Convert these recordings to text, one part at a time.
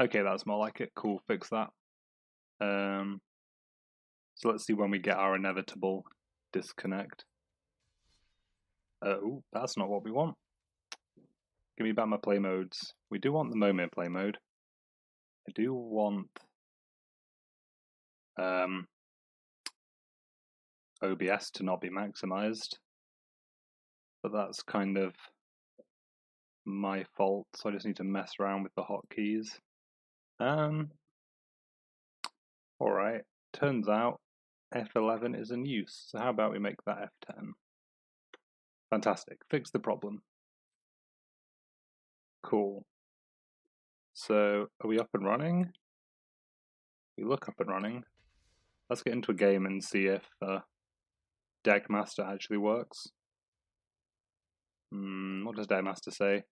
Okay, that's more like it. Cool, fix that. So let's see when we get our inevitable disconnect. Oh, that's not what we want. Give me back my play modes. We do want the Momir play mode. I do want OBS to not be maximized, but that's kind of my fault, so I just need to mess around with the hotkeys. Alright, turns out F11 is in use, so how about we make that F10? Fantastic, fix the problem. Cool. So, are we up and running? We look up and running. Let's get into a game and see if Deckmaster actually works. What does Deckmaster say?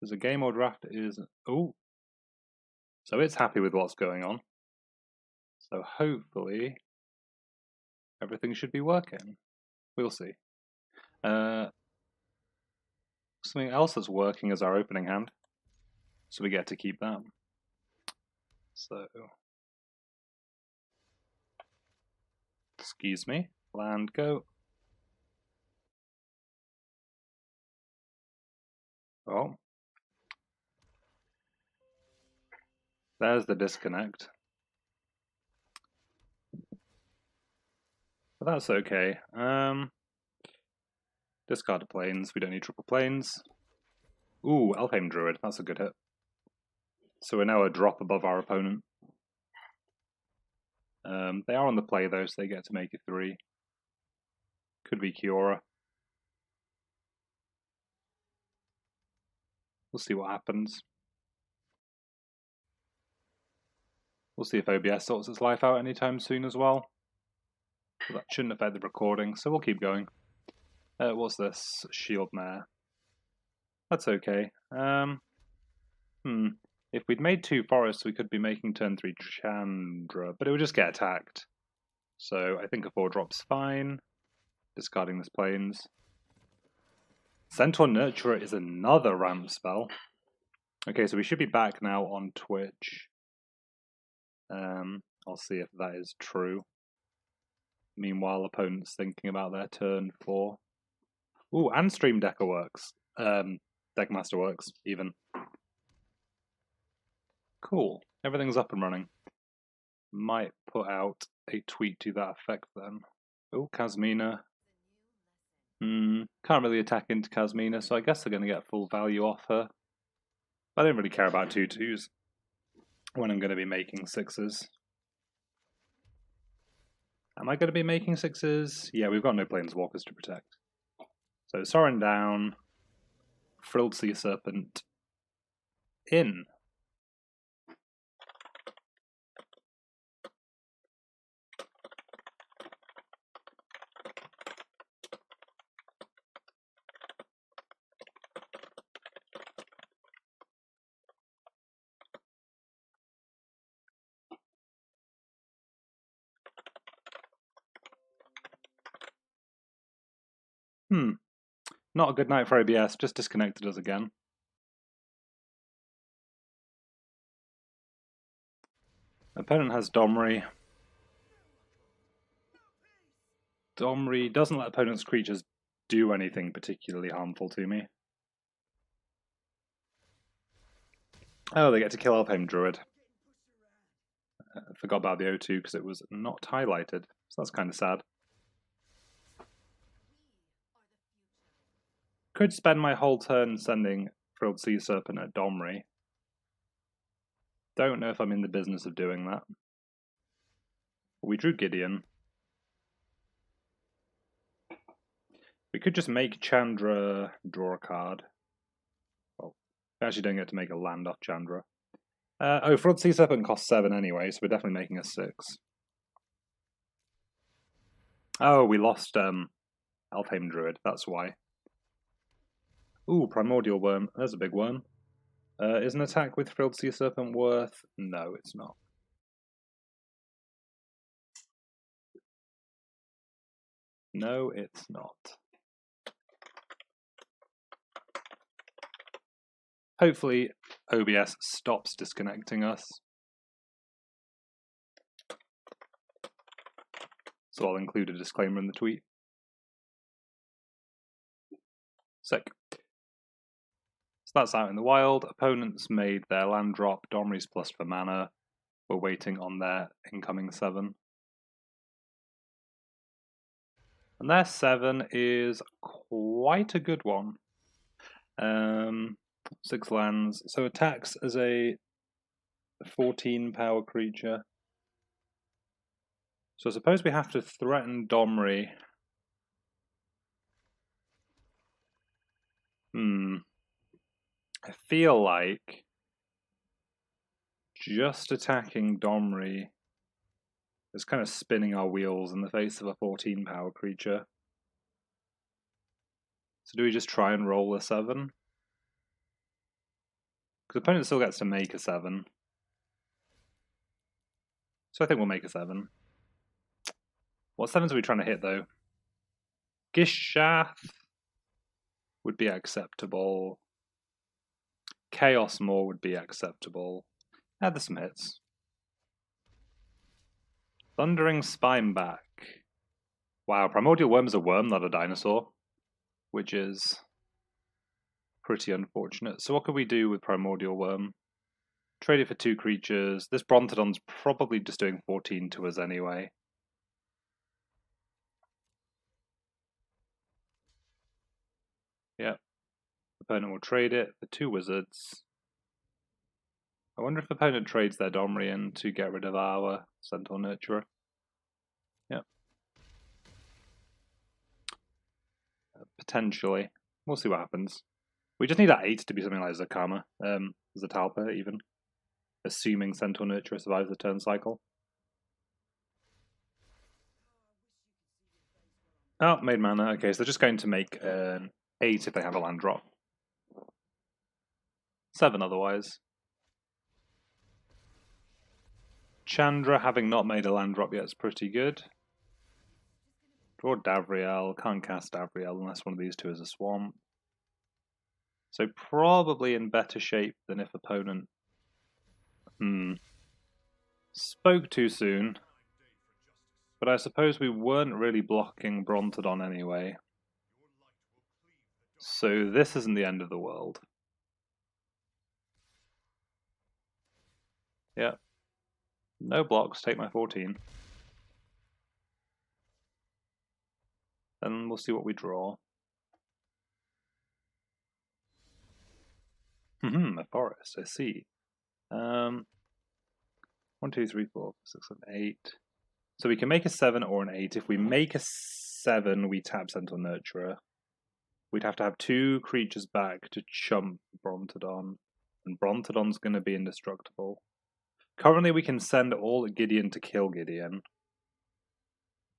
There's a game or draft is... Oh! So it's happy with what's going on. So hopefully everything should be working. We'll see. Something else that's working is our opening hand. So we get to keep that. So... Excuse me. Land, go. Oh. There's the disconnect. But that's okay. Discard the planes. We don't need triple planes. Ooh, Elfheim Druid. That's a good hit. So we're now a drop above our opponent. They are on the play though, so they get to make it 3. Could be Kiora. We'll see what happens. We'll see if OBS sorts its life out anytime soon as well. But that shouldn't affect the recording, so we'll keep going. What's this? Shield Mare. That's okay. If we'd made 2 forests, we could be making turn 3 Chandra, but it would just get attacked. So I think a 4-drop's fine. Discarding this plains. Centaur Nurturer is another ramp spell. Okay, so we should be back now on Twitch. I'll see if that is true. Meanwhile, opponents thinking about their turn 4. Ooh, and Stream Decker works. Deckmaster works, even. Cool. Everything's up and running. Might put out a tweet to that effect then. Oh, Kasmina. Can't really attack into Kasmina, so I guess they're going to get full value off her. I don't really care about 2/2s when I'm going to be making 6s. Am I going to be making 6s? Yeah, we've got no Planeswalkers to protect. So Sorin down. Frilled Sea Serpent in. Not a good night for OBS, just disconnected us again. Opponent has Domri. Domri doesn't let opponent's creatures do anything particularly harmful to me. Oh, they get to kill Elfheim Druid. I forgot about the O2 because it was not highlighted, so that's kind of sad. Could spend my whole turn sending Frilled Sea Serpent at Domri. Don't know if I'm in the business of doing that. We drew Gideon. We could just make Chandra draw a card. Well, we actually don't get to make a land off Chandra. Oh, Frilled Sea Serpent costs 7 anyway, so we're definitely making a 6. Oh, we lost Elfheim Druid, that's why. Ooh, Primordial Worm. There's a big worm. Is an attack with Frilled Sea Serpent worth? No, it's not. No, it's not. Hopefully OBS stops disconnecting us. So I'll include a disclaimer in the tweet. Sick. So that's out in the wild. Opponents made their land drop, Domri's plus for mana. We're waiting on their incoming 7. And their 7 is quite a good one. 6 lands. So attacks as a 14 power creature. So I suppose we have to threaten Domri. I feel like just attacking Domri is kind of spinning our wheels in the face of a 14 power creature. So do we just try and roll a 7? Because the opponent still gets to make a 7. So I think we'll make a 7. What 7s are we trying to hit though? Gishath would be acceptable. Chaos Maw would be acceptable. There's some hits. Thundering Spineback. Wow, Primordial Worm is a worm, not a dinosaur. Which is pretty unfortunate. So what could we do with Primordial Worm? Trade it for 2 creatures. This Brontodon's probably just doing 14 to us anyway. Yeah. Opponent will trade it for 2 wizards. I wonder if the opponent trades their Domri in to get rid of our Centaur Nurturer. Yeah. Potentially. We'll see what happens. We just need that 8 to be something like Zakama. Zatalpa, even. Assuming Centaur Nurturer survives the turn cycle. Oh, made mana. Okay, so they're just going to make an 8 if they have a land drop. 7 otherwise. Chandra, having not made a land drop yet, is pretty good. Draw Davriel. Can't cast Davriel unless one of these 2 is a swamp. So probably in better shape than if opponent... Spoke too soon. But I suppose we weren't really blocking Brontodon anyway. So this isn't the end of the world. Yeah. No blocks, take my 14. Then we'll see what we draw. A forest, I see. 1, 2, 3, 4, 5, 6, 7, 8. So we can make a 7 or an 8. If we make a 7, we tap Centaur Nurturer. We'd have to have 2 creatures back to chump Brontodon. And Brontodon's going to be indestructible. Currently we can send all at Gideon to kill Gideon.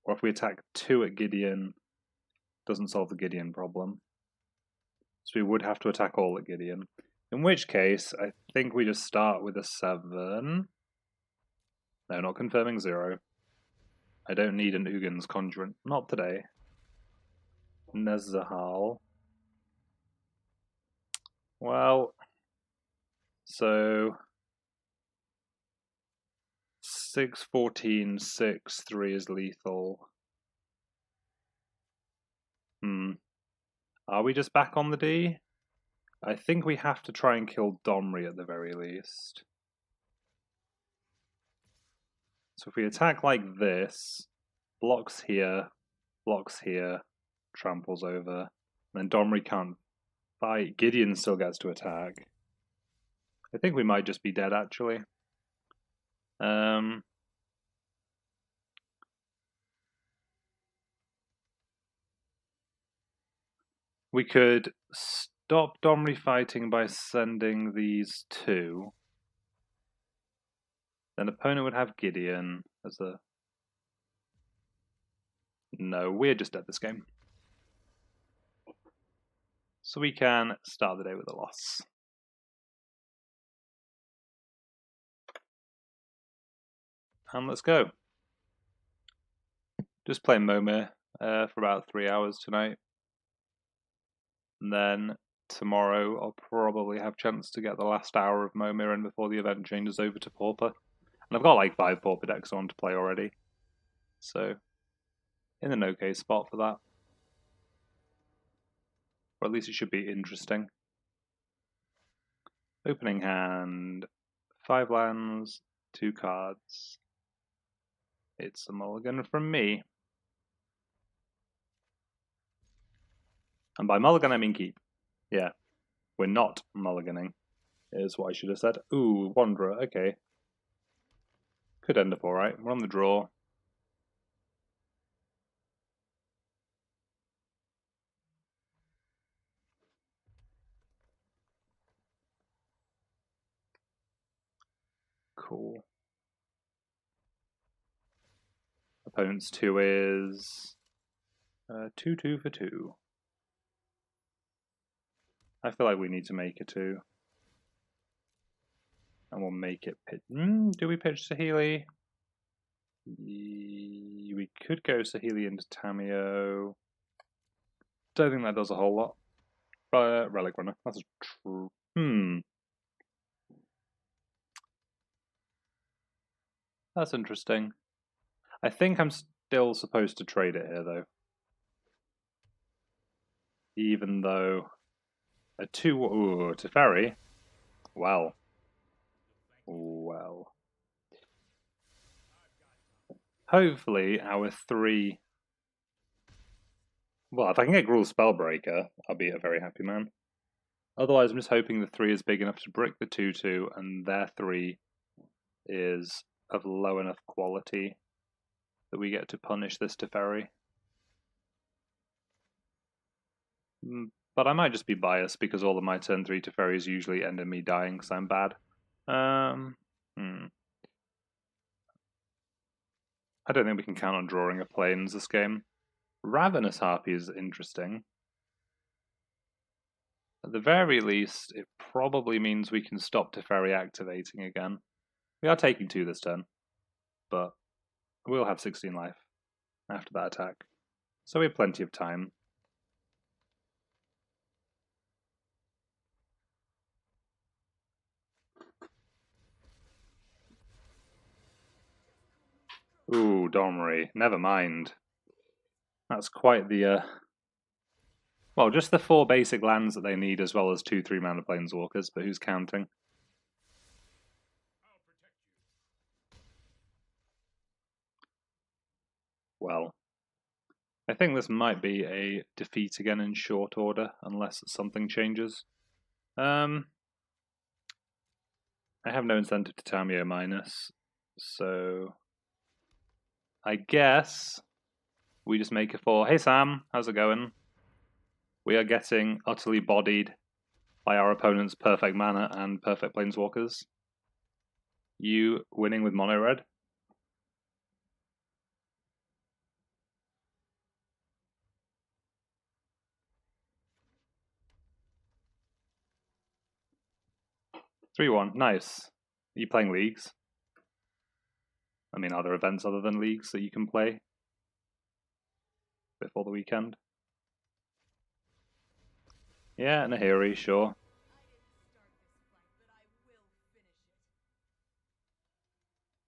Or if we attack 2 at Gideon, doesn't solve the Gideon problem. So we would have to attack all at Gideon. In which case, I think we just start with a 7. No, not confirming 0. I don't need an Ugin's Conjurant. Not today. Nezahal. Well, so 6, 14, 6, 3 is lethal. Are we just back on the D? I think we have to try and kill Domri at the very least. So if we attack like this, blocks here, tramples over, then Domri can't fight. Gideon still gets to attack. I think we might just be dead actually. We could stop Domri fighting by sending these 2. Then opponent would have Gideon as a... No, we're just at this game. So we can start the day with a loss. And let's go. Just play Momir for about 3 hours tonight. And then tomorrow I'll probably have a chance to get the last hour of Momir in before the event changes over to Pauper. And I've got like 5 Pauper decks on to play already. So, in an okay spot for that. Or at least it should be interesting. Opening hand, 5 lands, 2 cards. It's a mulligan from me. And by mulligan I mean keep. Yeah, we're not mulliganing, is what I should have said. Ooh, Wanderer, okay. Could end up alright. We're on the draw. Cool. Opponent's 2 is 2/2 for 2. I feel like we need to make a 2. And we'll make it pitch. Do we pitch Saheeli? We could go Saheeli into Tameo. Don't think that does a whole lot. Relic Runner. That's a true. That's interesting. I think I'm still supposed to trade it here, though. Even though a 2 Teferi. Well. Hopefully our 3. Well, if I can get Gruul Spellbreaker, I'll be a very happy man. Otherwise, I'm just hoping the 3 is big enough to brick the 2/2, and their 3 is of low enough quality that we get to punish this Teferi. But I might just be biased because all of my turn 3 Teferis usually end in me dying because I'm bad. I don't think we can count on drawing a Plains this game. Ravenous Harpy is interesting. At the very least, it probably means we can stop Teferi activating again. We are taking 2 this turn, but we'll have 16 life after that attack. So we have plenty of time. Ooh, Domri. Never mind. That's quite the... Well, just the 4 basic lands that they need, as well as 2 3-mana Planeswalkers, but who's counting? Well, I think this might be a defeat again in short order, unless something changes. I have no incentive to Tameo minus, so I guess we just make a 4. Hey Sam, how's it going? We are getting utterly bodied by our opponent's perfect mana and perfect Planeswalkers. You winning with mono red? (3-1), nice. Are you playing leagues? I mean, are there events other than leagues that you can play before the weekend? Yeah, Nahiri, sure.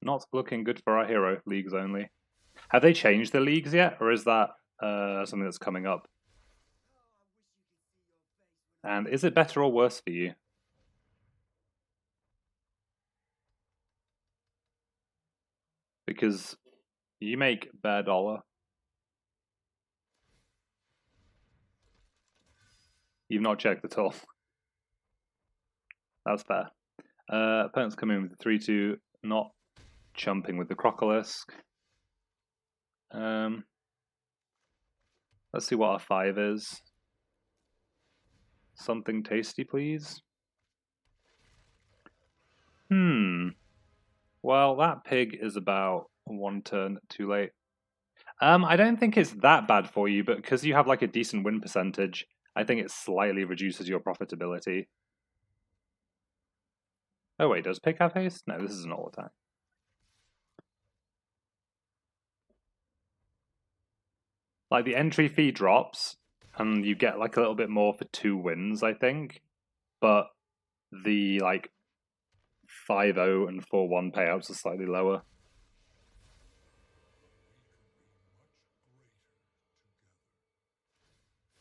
Not looking good for our hero, leagues only. Have they changed the leagues yet, or is that something that's coming up? And is it better or worse for you? Because you make bare dollar. You've not checked at all. That's fair. Opponents come in with the 3/2, not chumping with the Crocolisk. Let's see what our 5 is. Something tasty, please. Well, that pig is about 1 turn too late. I don't think it's that bad for you, but because you have like a decent win percentage, I think it slightly reduces your profitability. Oh wait, does pig have haste? No, this is an all attack. Like the entry fee drops, and you get like a little bit more for 2 wins, I think. But the like 5-0 and 4-1 payouts are slightly lower.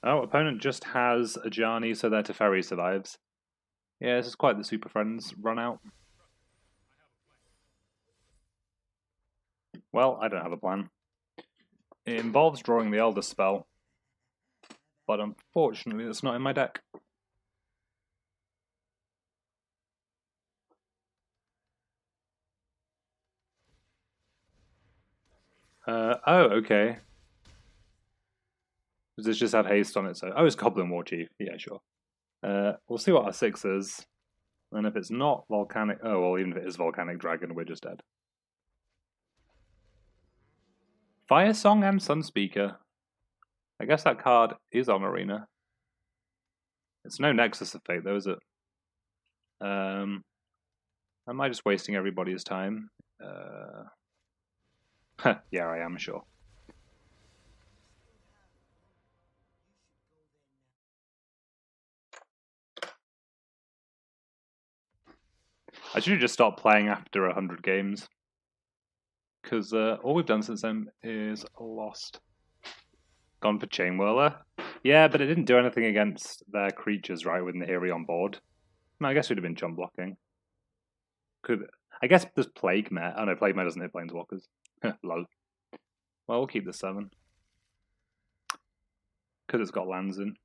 Oh, opponent just has a Ajani, so their Teferi survives. Yeah, this is quite the Super Friends run out. Well, I don't have a plan. It involves drawing the Elder spell, but unfortunately it's not in my deck. Oh, okay. Does this just have haste on it? So, oh, it's Goblin War Chief. Yeah, sure. We'll see what our 6 is. And if it's not Volcanic... Oh, well, even if it is Volcanic Dragon, we're just dead. Fire Song and Sunspeaker. I guess that card is on Arena. It's no Nexus of Fate, though, is it? Am I just wasting everybody's time? Yeah, I am, sure. I should have just stopped playing after 100 games. Because all we've done since then is lost. Gone for Chain Whirler. Yeah, but it didn't do anything against their creatures, right, with Nahiri on board. No, I guess we'd have been chump blocking. I guess there's Plague Mare. Oh no, Plague Mare doesn't hit Planeswalkers. Lol. Well, we'll keep the 7. Because it's got lands in.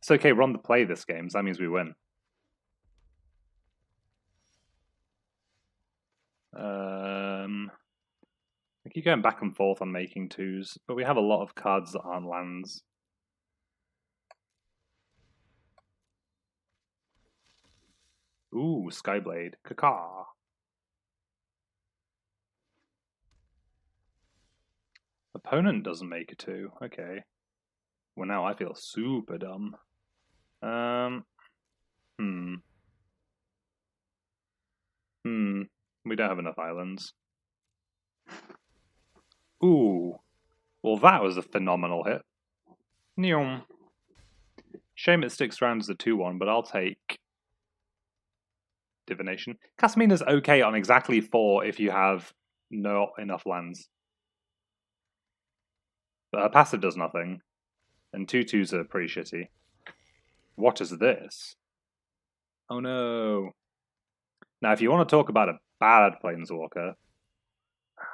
It's okay, we're on the play this game, so that means we win. I keep going back and forth on making 2s, but we have a lot of cards that aren't lands. Ooh, Skyblade. Kaka. Opponent doesn't make a 2. Okay. Well, now I feel super dumb. We don't have enough islands. Ooh. Well, that was a phenomenal hit. Neom. Shame it sticks around as a 2-1, but I'll take Divination. Casmina's okay on exactly 4 if you have not enough lands. But her passive does nothing. And 2/2s are pretty shitty. What is this? Oh no. Now, if you want to talk about a bad Planeswalker,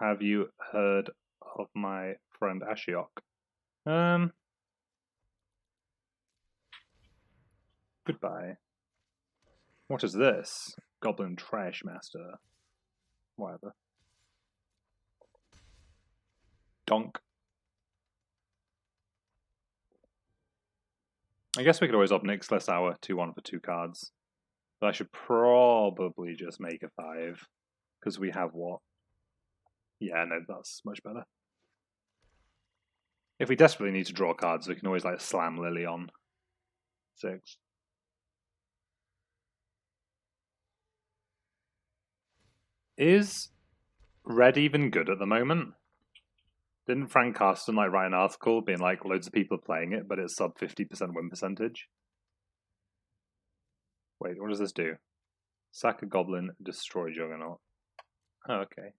have you heard of my friend Ashiok? Goodbye. What is this? Goblin Trash Master. Whatever. Donk. I guess we could always up Nixless Hour 2-1 for 2 cards. But I should probably just make a 5. Because we have what? Yeah, no, that's much better. If we desperately need to draw cards, we can always like slam Lily on 6. Is Red even good at the moment? Didn't Frank Carsten like write an article being like loads of people are playing it, but it's sub 50% win percentage? Wait, what does this do? Sack a goblin, destroy Juggernaut. Oh, okay.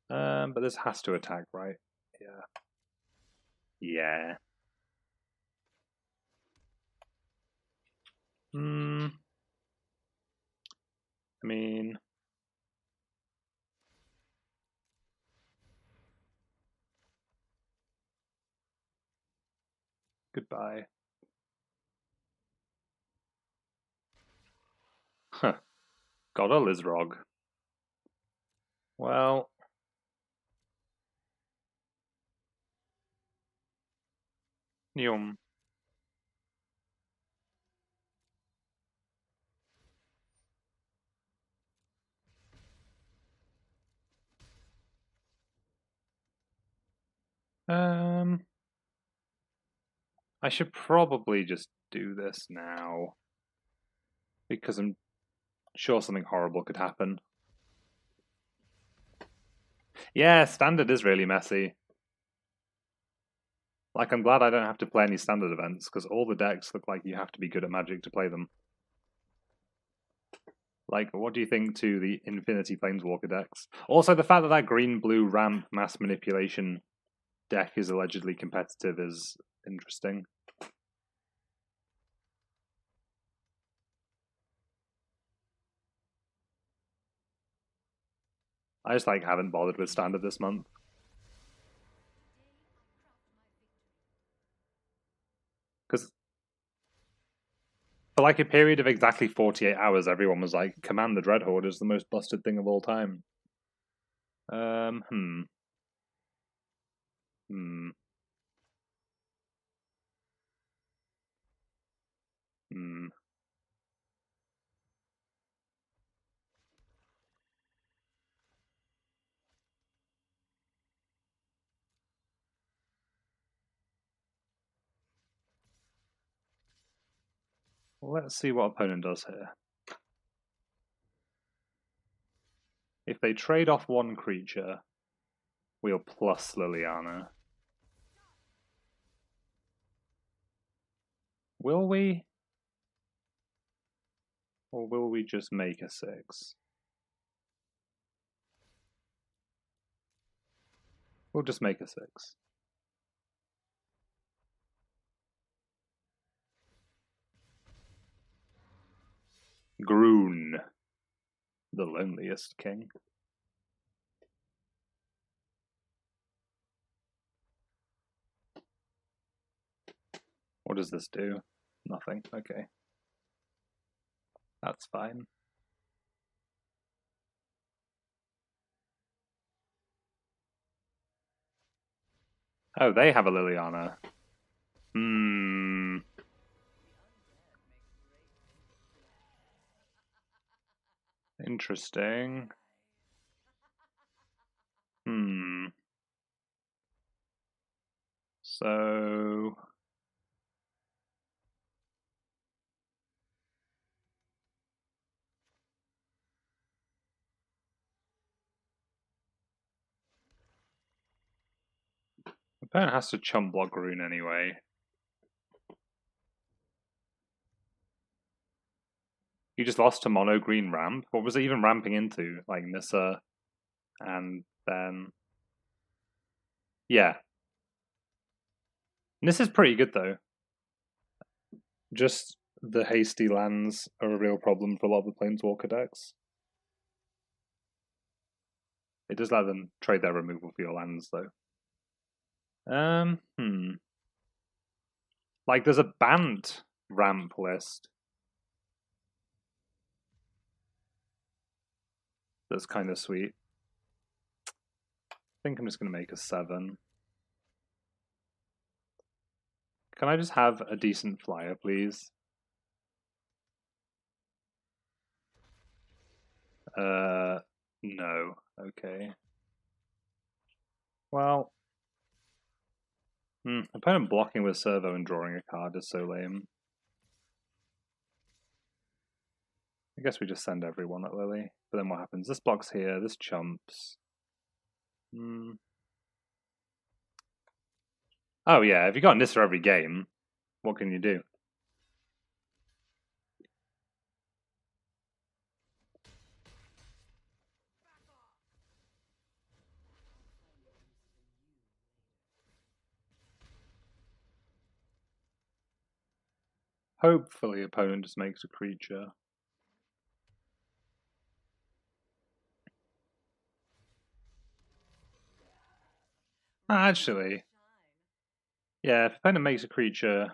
But this has to attack, right? Yeah. Yeah. I mean... Goodbye. Huh. Got a Lizrog. Well... Yum. I should probably just do this now. Because I'm sure something horrible could happen. Yeah, standard is really messy. Like, I'm glad I don't have to play any standard events, because all the decks look like you have to be good at Magic to play them. Like, what do you think to the Infinity Planeswalker decks? Also, the fact that that green-blue ramp mass manipulation deck is allegedly competitive is interesting. I just, like, haven't bothered with standard this month. Because for, like, a period of exactly 48 hours, everyone was like, Command the Dreadhorde is the most busted thing of all time. Hmm. Hmm. Hmm. Let's see what opponent does here. If they trade off one creature, we'll plus Liliana. Will we? Or will we just make a 6? We'll just make a 6. Groon, the loneliest king. What does this do? Nothing. Okay. That's fine. Oh, they have a Liliana. Hmm. Interesting. Hmm. So... opponent has to chump block Rune anyway. You just lost to mono green ramp. What was it even ramping into? Like Nissa and then... Yeah. Nissa's pretty good though. Just the hasty lands are a real problem for a lot of the Planeswalker decks. It does let them trade their removal for your lands though. Like there's a banned ramp list that's kind of sweet. I think I'm just going to make a 7. Can I just have a decent flyer, please? No. Okay. Well, opponent blocking with servo and drawing a card is so lame. I guess we just send everyone at Lily. But then what happens? This blocks here, this chumps. Oh yeah, if you got Nissa every game, what can you do? Hopefully opponent just makes a creature. Actually, yeah, if opponent makes a creature...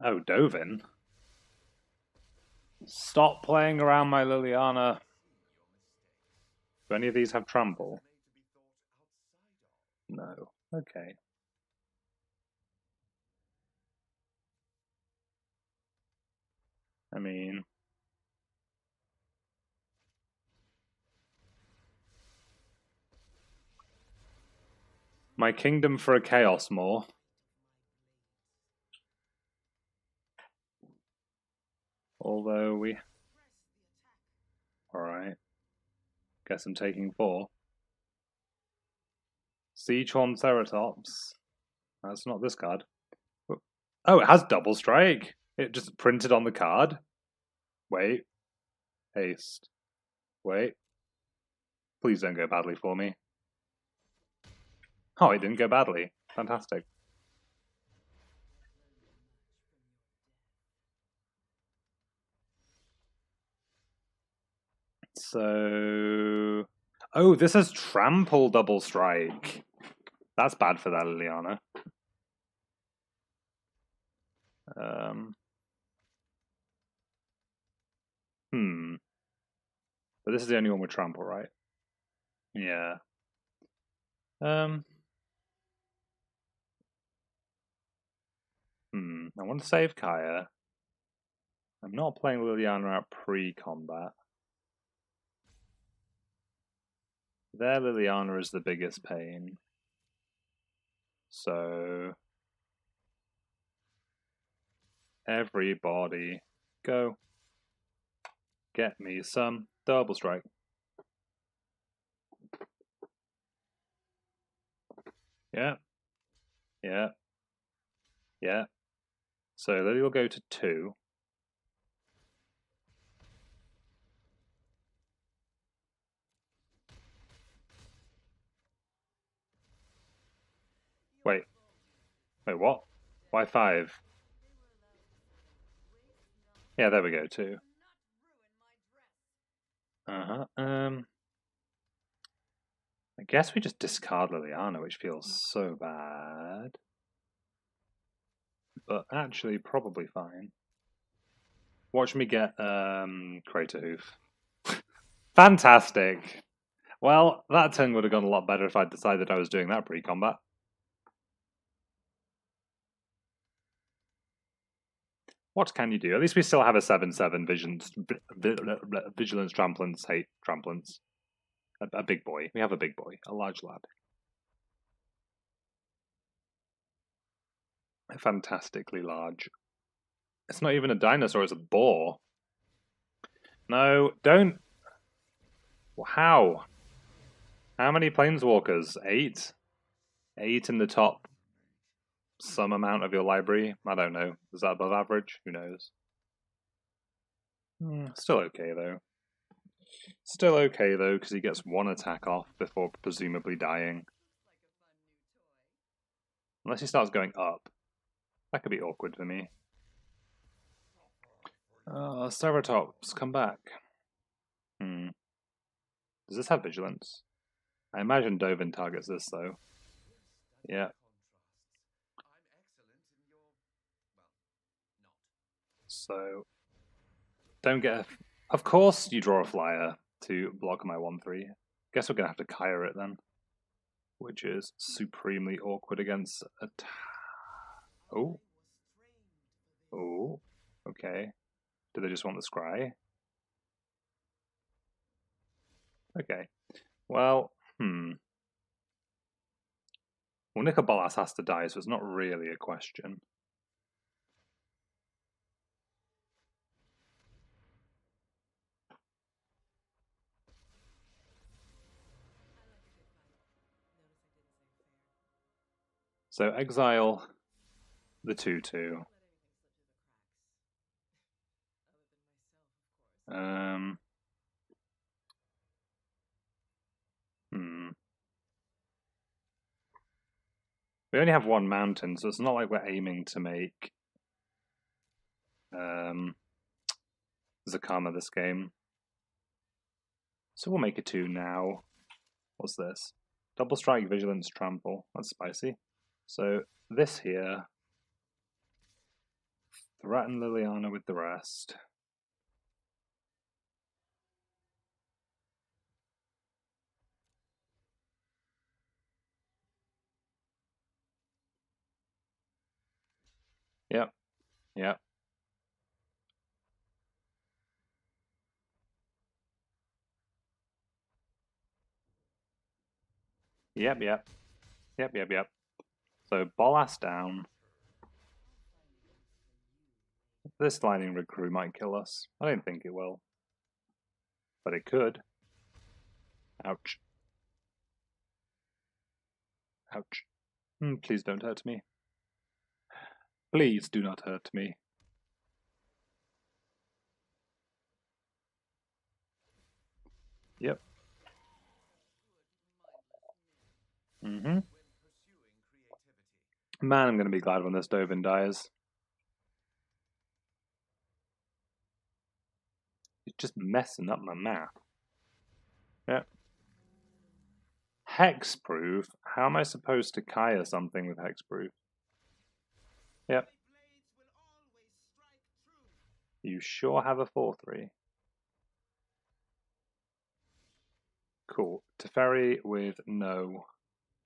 Oh, Dovin? Stop playing around my Liliana. Do any of these have trample? No. Okay. I mean... my kingdom for a Chaos Maw. Although we... Alright. Guess I'm taking 4. Siege Horn Ceratops. That's not this card. Oh, it has double strike. It just printed on the card. Wait. Haste. Wait. Please don't go badly for me. Oh, it didn't go badly. Fantastic. So... Oh, this has trample double strike. That's bad for that Liliana. But this is the only one with trample, right? Yeah. I want to save Kaya. I'm not playing Liliana out pre-combat. Their Liliana is the biggest pain. So... Everybody, go. Get me some double strike. Yeah. Yeah. Yeah. So Lily will go to 2. Wait. Wait, what? Why 5? Yeah, there we go, 2. I guess we just discard Liliana, which feels so bad. But actually, probably fine. Watch me get Crater Hoof. Fantastic! Well, that turn would have gone a lot better if I'd decided I was doing that pre-combat. What can you do? At least we still have a 7/7 Vigilance Tramplance, hate Tramplance. A big boy. We have a big boy. A large lad. Fantastically large. It's not even a dinosaur, it's a boar. No, don't. How? How many Planeswalkers? 8? 8 in the top some amount of your library? I don't know. Is that above average? Who knows? Still okay, though. Still okay, though, because he gets 1 attack off before presumably dying. Unless he starts going up. That could be awkward for me. Ceratops, come back. Does this have vigilance? I imagine Dovin targets this, though. Yeah. So, don't get a... Of course you draw a flyer to block my 1/3. Guess we're going to have to Kaya it then. Which is supremely awkward against a... Oh. Oh. Okay. Do they just want the scry? Okay. Well, Well, Nicobolas has to die, so it's not really a question. So exile the 2/2. We only have 1 mountain, so it's not like we're aiming to make Zakama this game. So we'll make a 2 now. What's this? Double strike, vigilance, trample. That's spicy. So this here. Threaten Liliana with the rest. Yep. Yep. Yep, yep. Yep, yep, yep. So Bolas down. This lightning rig crew might kill us. I don't think it will. But it could. Ouch. Ouch. Please don't hurt me. Please do not hurt me. Yep. Man, I'm going to be glad when this Dovin dies. It's just messing up my math. Yep. Hexproof? How am I supposed to Kaya something with hexproof? Yep. You sure have a 4/3. Cool. Teferi with no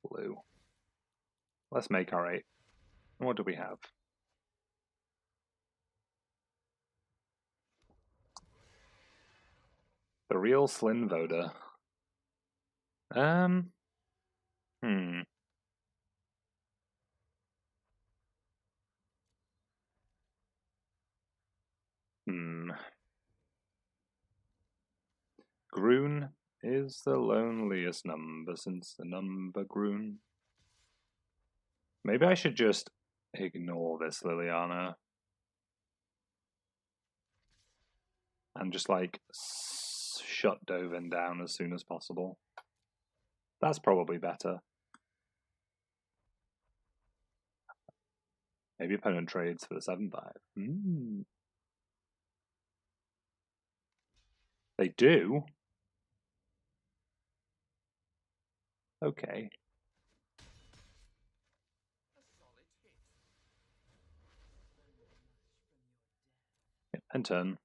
blue. Let's make our 8. What do we have? The real Slin Voda. Groon is the loneliest number since the number Groon. Maybe I should just ignore this Liliana. And just like shut Dovin down as soon as possible. That's probably better. Maybe opponent trades for the 7/5. They do? Okay. And turn.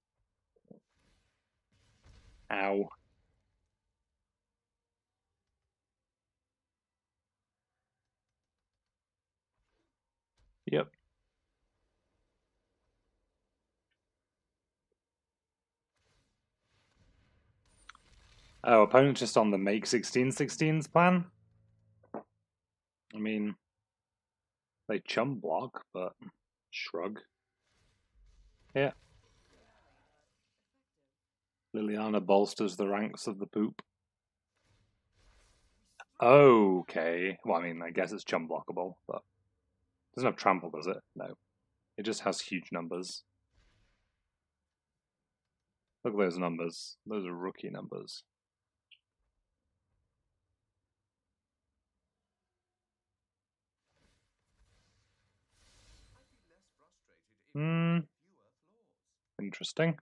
Ow. Yep. Oh, opponent just on the make 16/16s plan? I mean, they chum block, but shrug. Yeah. Liliana bolsters the ranks of the poop. Okay. Well, I mean, I guess it's chum blockable, but it doesn't have trample, does it? No. It just has huge numbers. Look at those numbers. Those are rookie numbers. Interesting.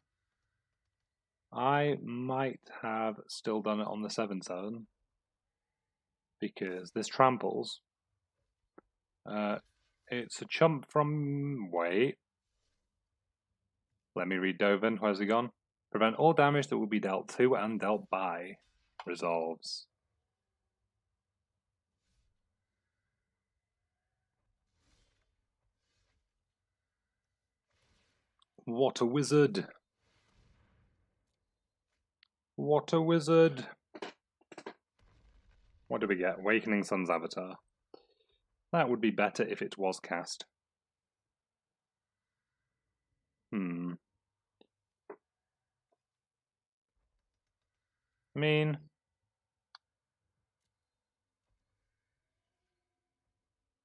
I might have still done it on the 7/7 because this tramples. It's a chump from... Wait. Let me read Dovin. Where's he gone? Prevent all damage that will be dealt to and dealt by. Resolves. What a wizard. What a wizard. What do we get? Awakening Sun's Avatar. That would be better if it was cast. I mean...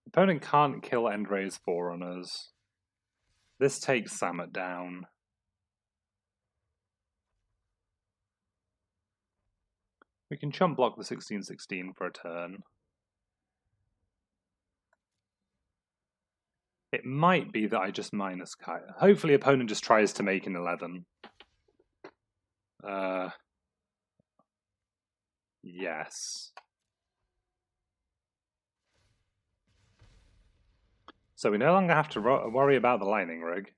Opponent can't kill Endray's Forerunners. This takes Samet down. We can chump block the 16/16 for a turn. It might be that I just minus Kaya. Hopefully opponent just tries to make an 11. Yes. So we no longer have to worry about the Lightning Rig.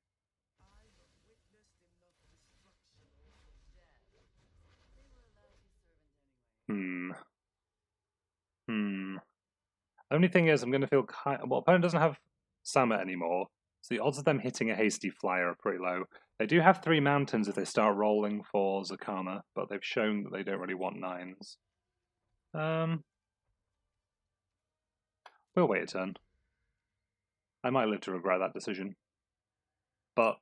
Only thing is, I'm going to feel well, opponent doesn't have Samet anymore, so the odds of them hitting a hasty flyer are pretty low. They do have 3 mountains if they start rolling for Zakana, but they've shown that they don't really want 9s. We'll wait a turn. I might live to regret that decision. But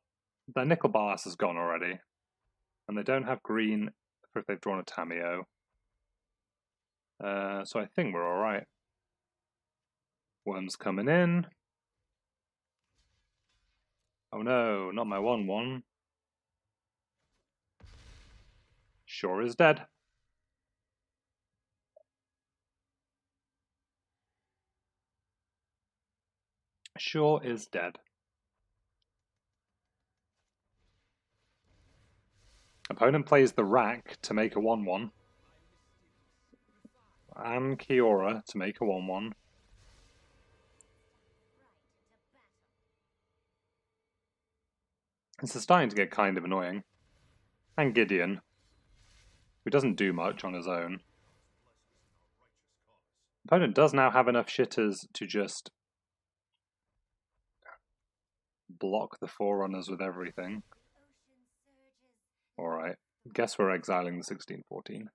their Nickel Ballast is gone already, and they don't have green if they've drawn a Tameo. So I think we're alright. Worm's coming in. Oh no, not my 1/1. Shore is dead. Shore is dead. Opponent plays the Rack to make a 1/1. And Kiora to make a 1/1. This is starting to get kind of annoying. And Gideon, who doesn't do much on his own. Opponent does now have enough shitters to just block the Forerunners with everything. Alright, guess we're exiling the 1614.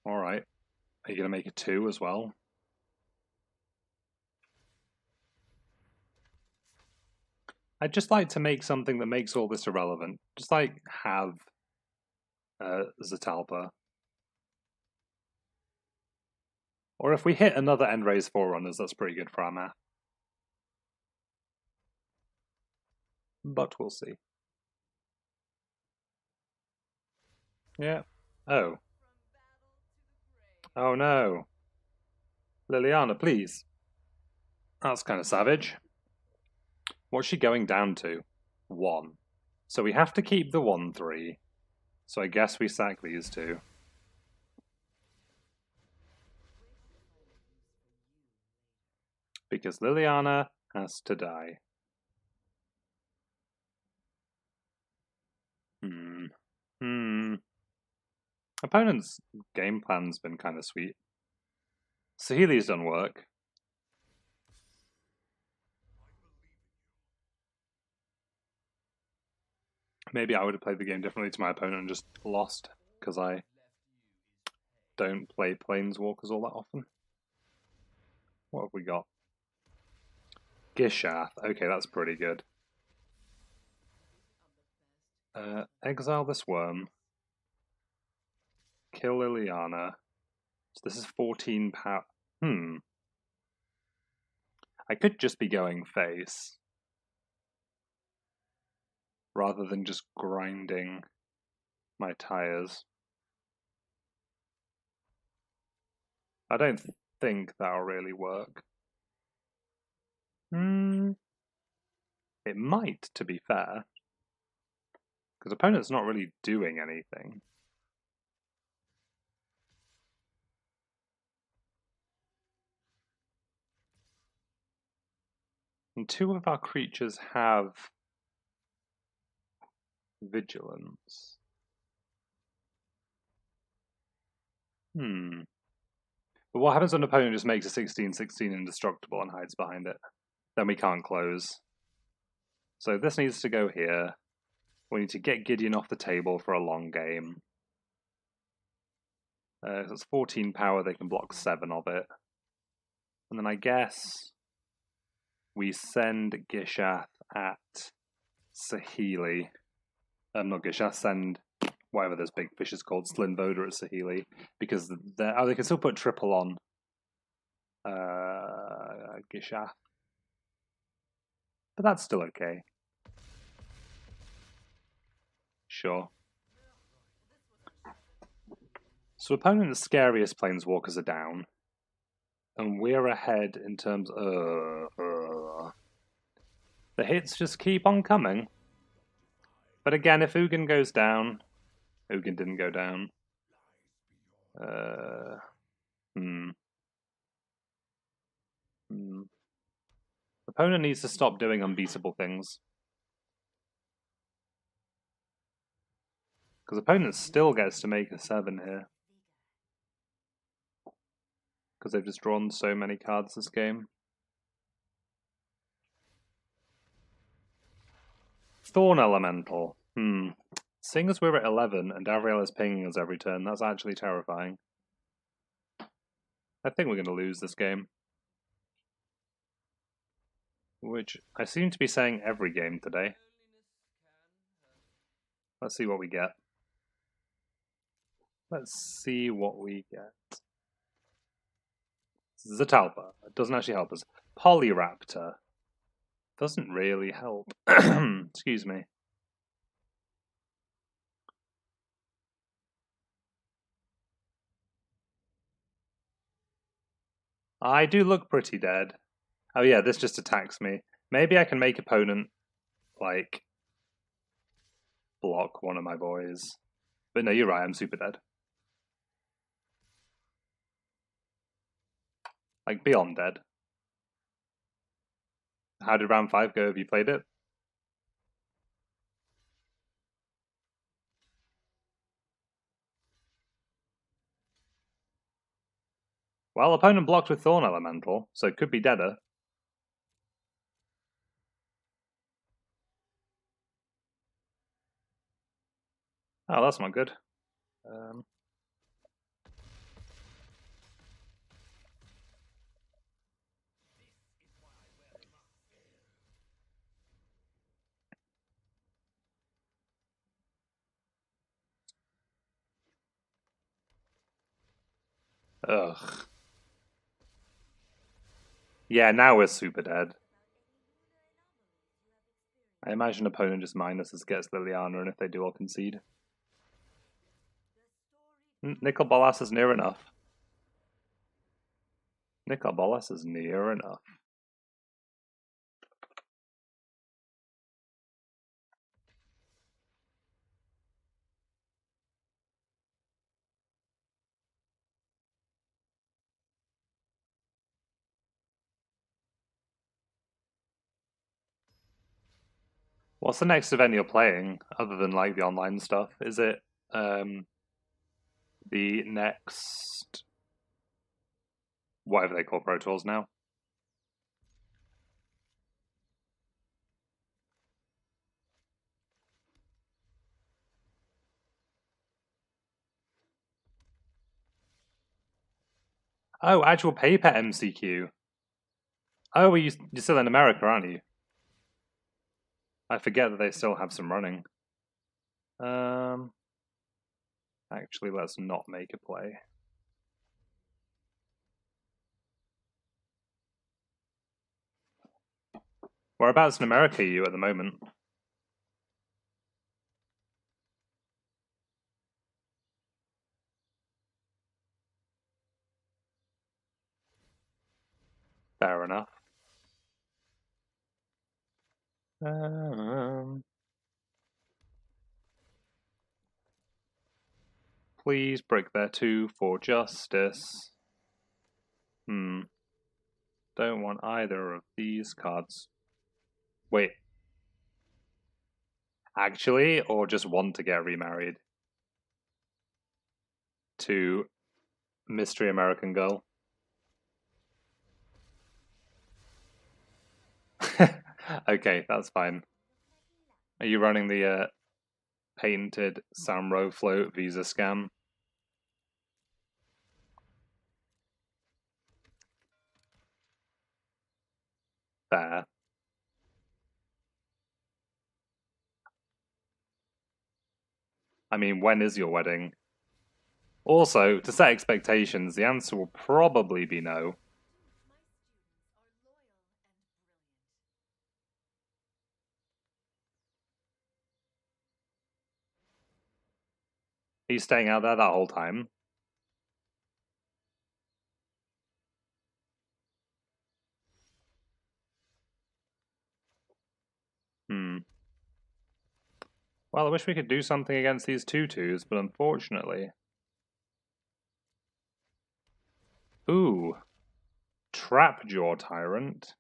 Alright, are you going to make a 2 as well? I'd just like to make something that makes all this irrelevant. Just like have Zatalpa. Or if we hit another end raise Forerunners, that's pretty good for our math. But we'll see. Yeah. Oh. Oh no. Liliana, please. That's kind of savage. What's she going down to? 1. So we have to keep the 1/3. So I guess we sack these two. Because Liliana has to die. Opponent's game plan's been kind of sweet. Sahili's done work. Maybe I would have played the game differently to my opponent and just lost, because I don't play Planeswalkers all that often. What have we got? Gishath. Okay, that's pretty good. Exile this worm. Kill Liliana. So this is 14 power. I could just be going face. Rather than just grinding my tires. I don't think that'll really work. It might, to be fair. Because opponent's not really doing anything. And 2 of our creatures have vigilance. But what happens when an opponent just makes a 16/16 indestructible and hides behind it? Then we can't close. So this needs to go here. We need to get Gideon off the table for a long game. So it's 14 power, they can block 7 of it. And then I guess we send Gishath at Sahili. Not Gishath, send whatever this big fish is called, Slinvoda at Sahili. Because they can still put triple on Gishath. But that's still okay. Sure. So opponent's scariest Planeswalkers are down. And we're ahead in terms of... The hits just keep on coming. But again, if Ugin goes down... Ugin didn't go down. Opponent needs to stop doing unbeatable things. Because opponent still gets to make a 7 here. Because they've just drawn so many cards this game. Thorn Elemental. Seeing as we're at 11 and Avriel is pinging us every turn, that's actually terrifying. I think we're going to lose this game. Which I seem to be saying every game today. Let's see what we get. Let's see what we get. Zatalpa. It doesn't actually help us. Polyraptor. Doesn't really help. Excuse me. I do look pretty dead. Oh yeah, this just attacks me. Maybe I can make opponent, like, block one of my boys. But no, you're right, I'm super dead. Like, beyond dead. How did round 5 go? Have you played it? Well, opponent blocked with Thorn Elemental, so it could be deader. Oh, that's not good. Ugh. Yeah, now we're super dead. I imagine opponent just minuses gets Liliana, and if they do, I'll concede. Nicol Bolas is near enough. Nicol Bolas is near enough. What's the next event you're playing, other than like the online stuff? Is it the next whatever they call Pro Tours now? Oh, actual paper MCQ. Oh, you're still in America, aren't you? I forget that they still have some running. Actually, let's not make a play. Whereabouts in America are you at the moment? Fair enough. Please break their 2 for justice. Don't want either of these cards. Wait. Actually, or just want to get remarried? To Mystery American Girl. Okay, that's fine. Are you running the patented Samro Float Visa scam? Fair. I mean, when is your wedding? Also, to set expectations, the answer will probably be no. He's staying out there that whole time. Well, I wish we could do something against these 2/2s, but unfortunately... Ooh. Trapjaw Tyrant.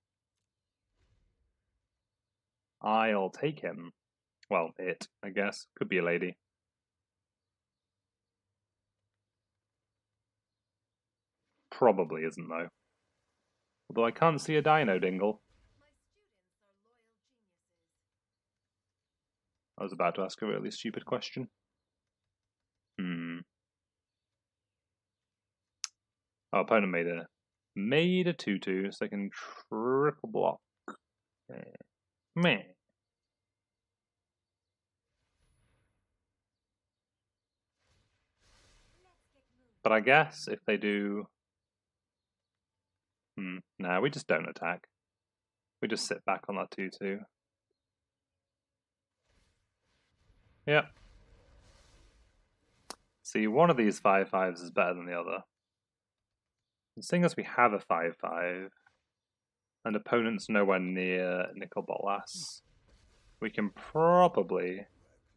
I'll take him. Well, it, I guess. Could be a lady. Probably isn't, though. Although I can't see a Dino Dingle. I was about to ask a really stupid question. Our opponent made a 2/2, so they can triple block. Meh. But I guess if they do Nah, we just don't attack. We just sit back on that 2/2. Yep. See, one of these 5/5s is better than the other. And seeing as we have a 5/5, and opponent's nowhere near Nicol Bolas, we can probably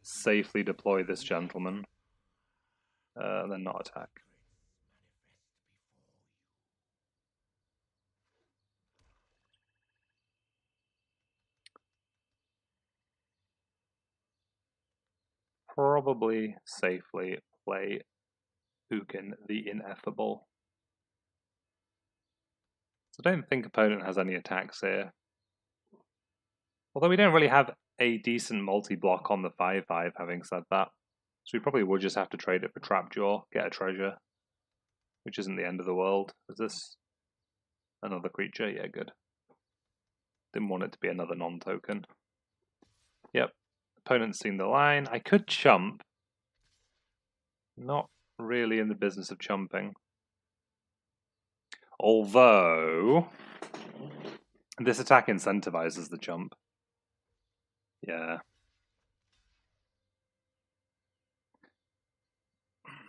safely deploy this gentleman, then not attack. Probably safely play Ugin the Ineffable. So I don't think opponent has any attacks here. Although we don't really have a decent multi-block on the 5/5, having said that. So we probably would just have to trade it for Trapjaw, get a treasure, which isn't the end of the world. Is this another creature? Yeah, good. Didn't want it to be another non-token. Yep. Opponent's seen the line. I could chump. Not really in the business of chumping. Although this attack incentivizes the chump. Yeah.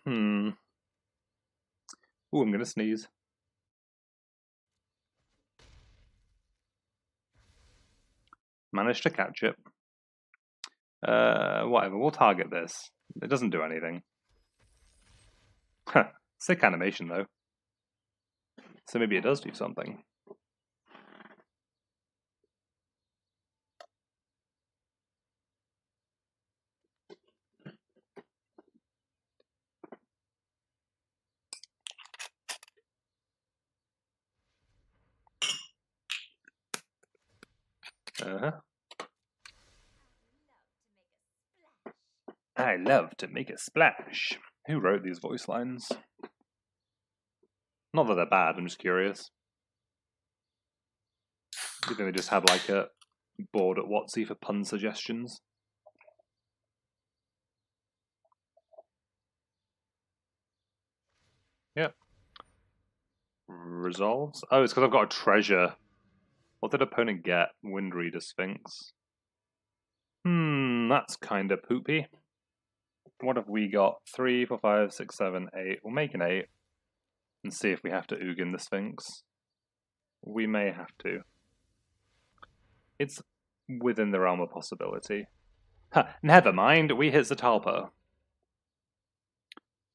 Ooh, I'm gonna sneeze. Managed to catch it. Whatever, we'll target this. It doesn't do anything. Sick animation, though. So maybe it does do something. I love to make a splash. Who wrote these voice lines? Not that they're bad, I'm just curious. Do you think they just had like a board at WotC for pun suggestions? Yep. Resolves? Oh, it's because I've got a treasure. What did opponent get? Windreader Sphinx. That's kind of poopy. What have we got? 3, 4, 5, 6, 7, 8. We'll make an 8 and see if we have to Ugin the Sphinx. We may have to. It's within the realm of possibility. Never mind, we hit Zatalpa.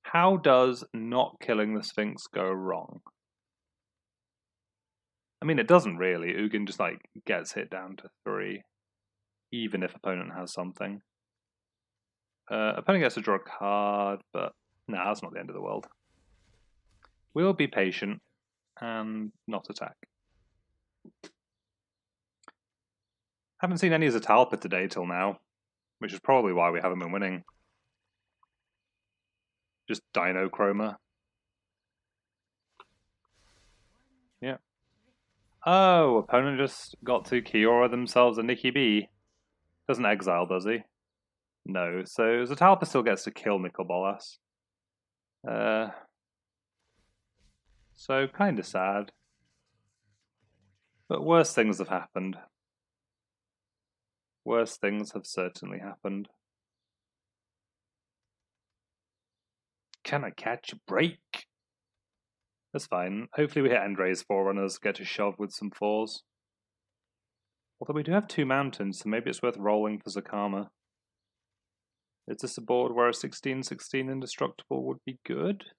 How does not killing the Sphinx go wrong? I mean, it doesn't really. Ugin just like gets hit down to 3, even if opponent has something. Opponent gets to draw a card, but nah, that's not the end of the world. We'll be patient and not attack. Haven't seen any Zatalpa today till now, which is probably why we haven't been winning. Just Dino Chroma. Yeah. Oh, opponent just got to Kiora themselves a Nikki B. Doesn't exile, does he? No, so Zatalpa still gets to kill Nicol Bolas. So kind of sad. But worse things have happened. Worse things have certainly happened. Can I catch a break? That's fine. Hopefully we hit Endray's Forerunners, get to shove with some 4s. Although we do have 2 mountains, so maybe it's worth rolling for Zakama. Is this a board where a 16/16 indestructible would be good?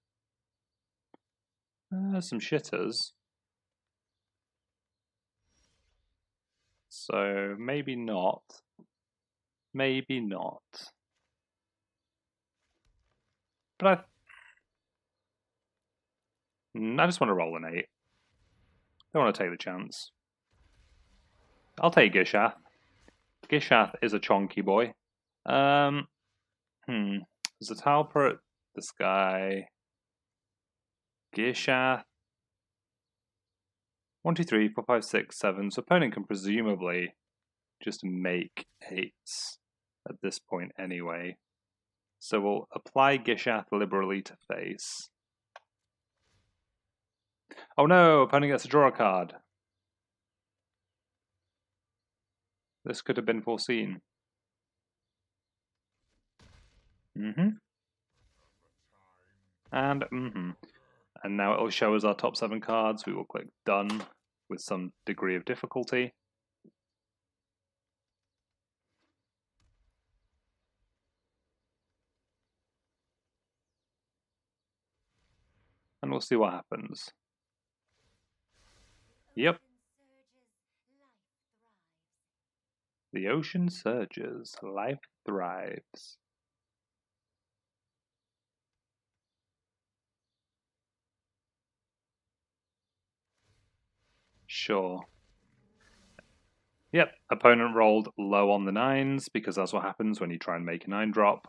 Some shitters. So maybe not. Maybe not. But I just want to roll an 8. Don't want to take the chance. I'll take Gishath. Gishath is a chonky boy. Zatalpa, this guy. Gishath. 1, 2, 3, 4, 5, 6, 7. So opponent can presumably just make 8s at this point anyway. So we'll apply Gishath liberally to face. Oh no, opponent gets to draw a card. This could have been foreseen. And And now it will show us our top 7 cards. We will click done with some degree of difficulty. And we'll see what happens. Yep. The ocean surges, life thrives. Sure. Yep, opponent rolled low on the 9s, because that's what happens when you try and make a 9-drop.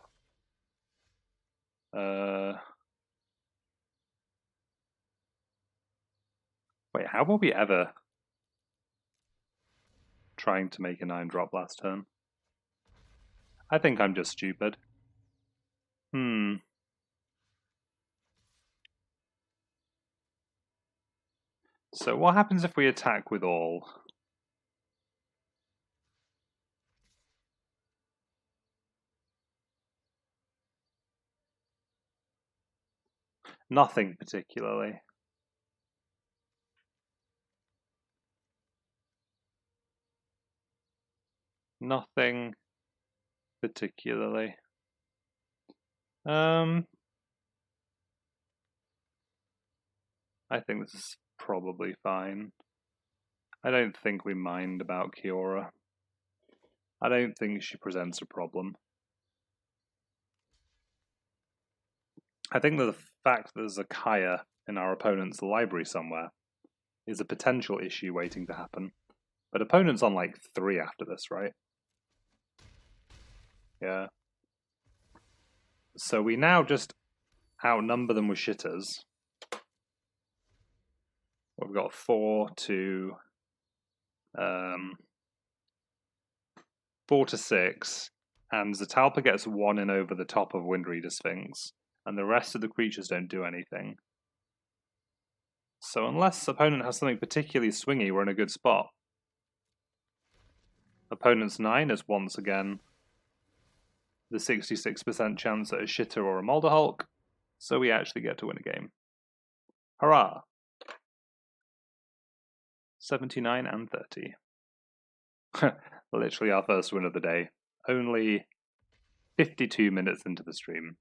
Wait, how were we ever trying to make a 9-drop last turn? I think I'm just stupid. So what happens if we attack with all? Nothing particularly. Nothing particularly. I think this is probably fine. I don't think we mind about Kiora. I don't think she presents a problem. I think that the fact that there's a Kaya in our opponent's library somewhere is a potential issue waiting to happen. But opponent's on like 3 after this, right? Yeah. So we now just outnumber them with shitters. We've got 4 to 6, and Zatalpa gets 1 in over the top of Windreader Sphinx, and the rest of the creatures don't do anything. So unless opponent has something particularly swingy, we're in a good spot. Opponent's 9 is once again the 66% chance at a Shitter or a Mulderhulk, so we actually get to win a game. Hurrah! 79 and 30. Literally our first win of the day. Only 52 minutes into the stream.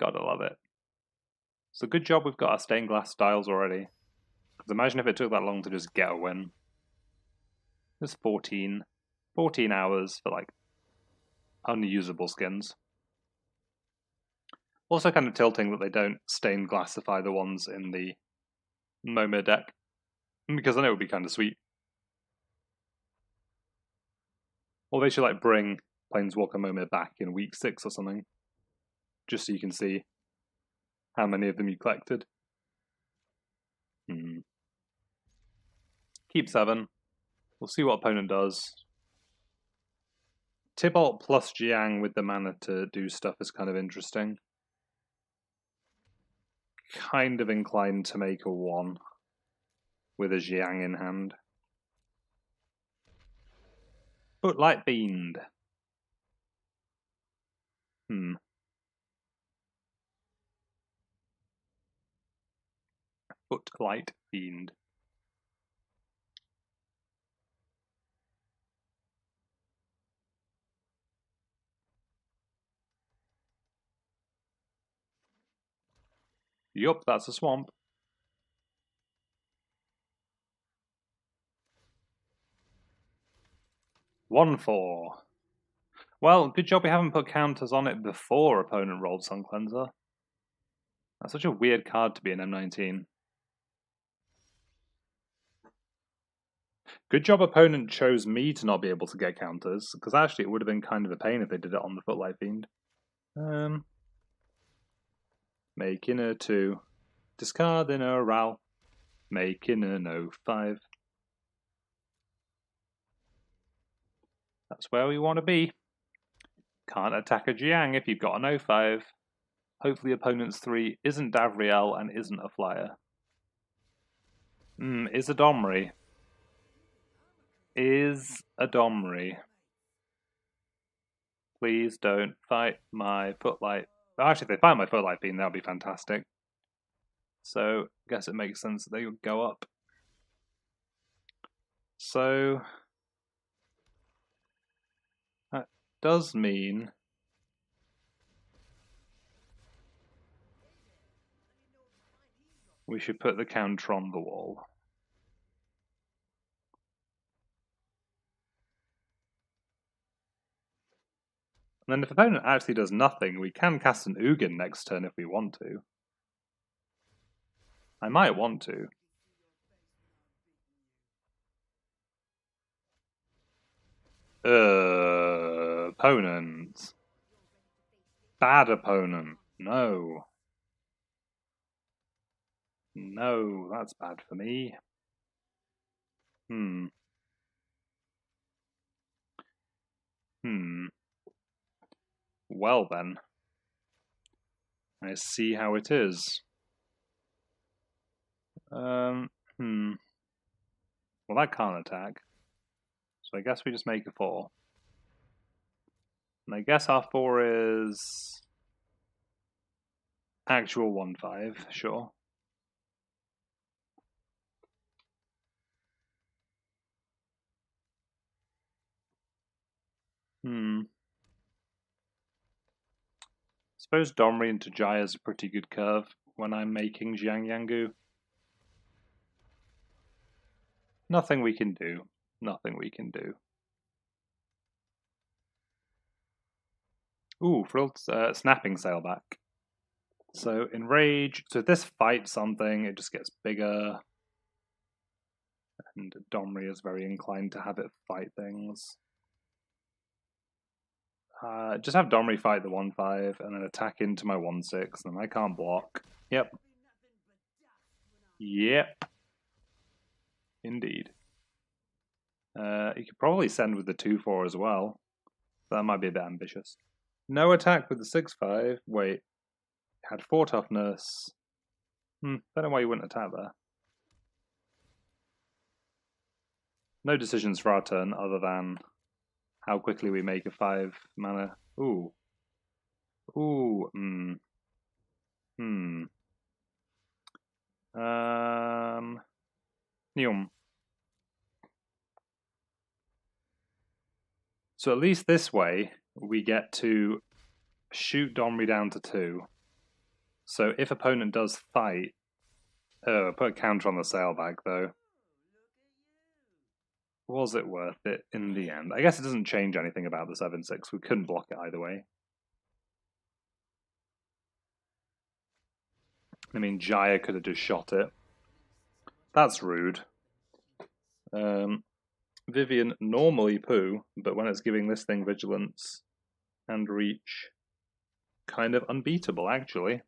Gotta love it. So good job we've got our stained glass styles already. Because imagine if it took that long to just get a win. It's 14 hours for like unusable skins. Also kind of tilting that they don't stained glassify the ones in the Momir deck. Because I know it would be kind of sweet. Or they should like bring Planeswalker Momir back in week 6 or something. Just so you can see how many of them you collected. Keep 7. We'll see what opponent does. Tibalt plus Jiang with the mana to do stuff is kind of interesting. Kind of inclined to make a 1 with a Jiang in hand. Footlight Fiend. Footlight Fiend. Yup, that's a swamp. One 4. Well, good job we haven't put counters on it before opponent rolled Sun Cleanser. That's such a weird card to be in M19. Good job opponent chose me to not be able to get counters, because actually it would have been kind of a pain if they did it on the Footlight Fiend. Making a 2. Discarding a Ral. Making an 0-5. That's where we want to be. Can't attack a Jiang if you've got an 0-5. Hopefully opponent's 3 isn't Davriel and isn't a flyer. Is a Domri. Is a Domri. Please don't fight my Footlight. Actually, if they fight my Footlight Fiend, that would be fantastic. So, I guess it makes sense that they would go up. So, that does mean we should put the counter on the wall. And then if the opponent actually does nothing, we can cast an Ugin next turn if we want to. I might want to. Opponent. Bad opponent. No. No, that's bad for me. Well then. I see how it is. Well, that can't attack. So I guess we just make a 4. And I guess our 4 is actual 1/5, sure. Suppose Domri into Jaya is a pretty good curve when I'm making Jiang Yangu. Nothing we can do. Nothing we can do. Ooh, frilled snapping sailback. So enrage. So if this fights something, it just gets bigger. And Domri is very inclined to have it fight things. Just have Domri fight the 1/5 and then attack into my 1/6, and I can't block. Yep. Yep. Indeed. You could probably send with the 2/4 as well. That might be a bit ambitious. No attack with the 6/5. Wait. Had 4 toughness. Don't know why you wouldn't attack there. No decisions for our turn other than how quickly we make a 5 mana. Ooh. Ooh. Neum. So at least this way, we get to shoot Domri down to 2. So if opponent does fight... Oh, put a counter on the sailback, though. Was it worth it in the end? I guess it doesn't change anything about the 7/6. We couldn't block it either way. I mean, Jaya could have just shot it. That's rude. Vivian normally poo, but when it's giving this thing vigilance and reach, kind of unbeatable, actually.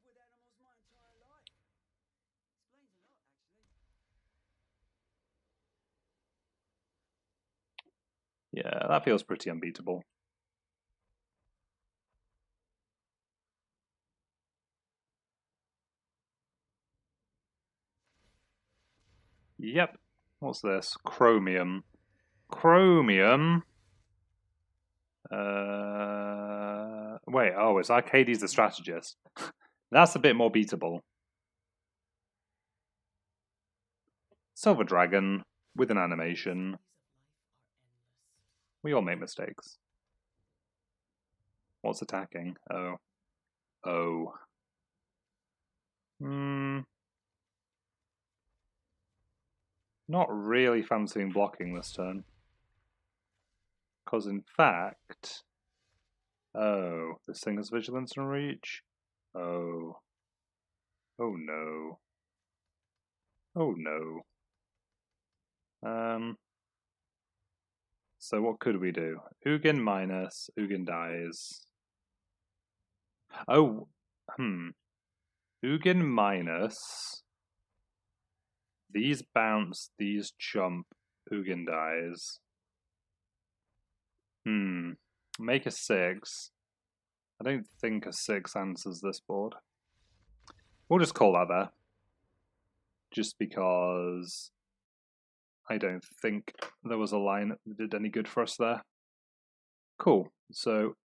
Yeah, that feels pretty unbeatable. Yep. What's this? Chromium. Chromium? Wait, oh, it's Arcades the Strategist. That's a bit more beatable. Silver Dragon with an animation. We all make mistakes. What's attacking? Oh. Oh. Not really fancying blocking this turn. Because in fact... Oh, this thing has vigilance and reach? Oh. Oh no. Oh no. So what could we do? Ugin minus, Ugin dies. Oh, Ugin minus. These bounce, these jump, Ugin dies. Make a 6. I don't think a 6 answers this board. We'll just call that there. Just because I don't think there was a line that did any good for us there. Cool. So